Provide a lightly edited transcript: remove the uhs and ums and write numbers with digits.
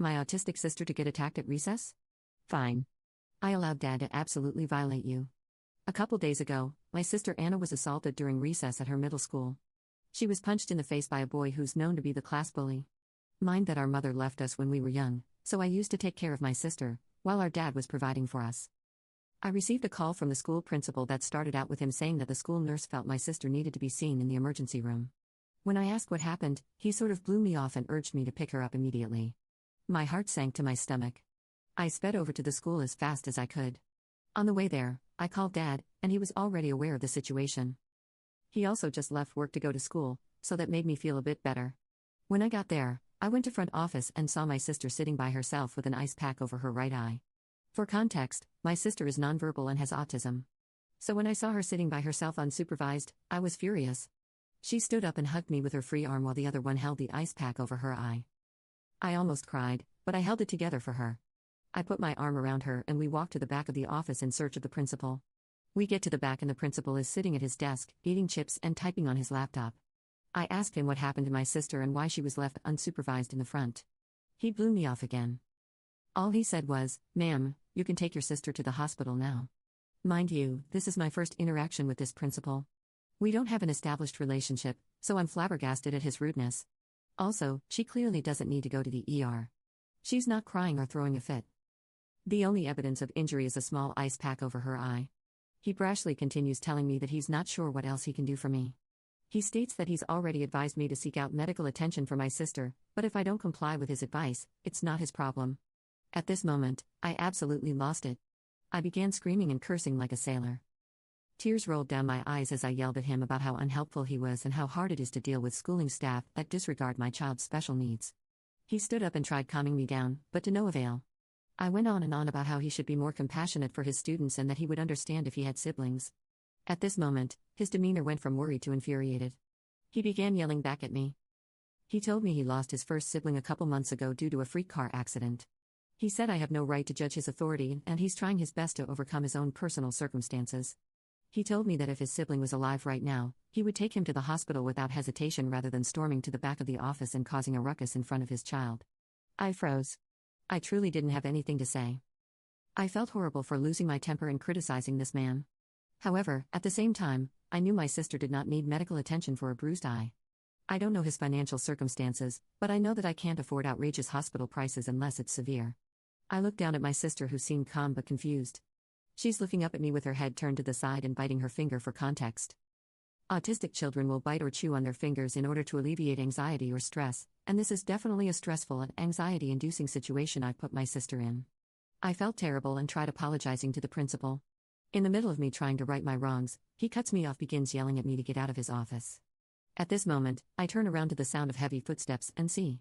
My autistic sister to get attacked at recess? Fine. I allowed Dad to absolutely violate you. A couple days ago, my sister Anna was assaulted during recess at her middle school. She was punched in the face by a boy who's known to be the class bully. Mind that our mother left us when we were young, so I used to take care of my sister, while our dad was providing for us. I received a call from the school principal that started out with him saying that the school nurse felt my sister needed to be seen in the emergency room. When I asked what happened, he sort of blew me off and urged me to pick her up immediately. My heart sank to my stomach. I sped over to the school as fast as I could. On the way there, I called Dad, and he was already aware of the situation. He also just left work to go to school, so that made me feel a bit better. When I got there, I went to front office and saw my sister sitting by herself with an ice pack over her right eye. For context, my sister is nonverbal and has autism. So when I saw her sitting by herself unsupervised, I was furious. She stood up and hugged me with her free arm while the other one held the ice pack over her eye. I almost cried, but I held it together for her. I put my arm around her and we walked to the back of the office in search of the principal. We get to the back and the principal is sitting at his desk, eating chips and typing on his laptop. I asked him what happened to my sister and why she was left unsupervised in the front. He blew me off again. All he said was, "Ma'am, you can take your sister to the hospital now." Mind you, this is my first interaction with this principal. We don't have an established relationship, so I'm flabbergasted at his rudeness. Also, she clearly doesn't need to go to the ER. She's not crying or throwing a fit. The only evidence of injury is a small ice pack over her eye. He brashly continues telling me that he's not sure what else he can do for me. He states that he's already advised me to seek out medical attention for my sister, but if I don't comply with his advice, it's not his problem. At this moment, I absolutely lost it. I began screaming and cursing like a sailor. Tears rolled down my eyes as I yelled at him about how unhelpful he was and how hard it is to deal with schooling staff that disregard my child's special needs. He stood up and tried calming me down, but to no avail. I went on and on about how he should be more compassionate for his students and that he would understand if he had siblings. At this moment, his demeanor went from worried to infuriated. He began yelling back at me. He told me he lost his first sibling a couple months ago due to a freak car accident. He said I have no right to judge his authority and he's trying his best to overcome his own personal circumstances. He told me that if his sibling was alive right now, he would take him to the hospital without hesitation rather than storming to the back of the office and causing a ruckus in front of his child. I froze. I truly didn't have anything to say. I felt horrible for losing my temper and criticizing this man. However, at the same time, I knew my sister did not need medical attention for a bruised eye. I don't know his financial circumstances, but I know that I can't afford outrageous hospital prices unless it's severe. I looked down at my sister who seemed calm but confused. She's looking up at me with her head turned to the side and biting her finger for context. Autistic children will bite or chew on their fingers in order to alleviate anxiety or stress, and this is definitely a stressful and anxiety-inducing situation I put my sister in. I felt terrible and tried apologizing to the principal. In the middle of me trying to right my wrongs, he cuts me off, begins yelling at me to get out of his office. At this moment, I turn around to the sound of heavy footsteps and see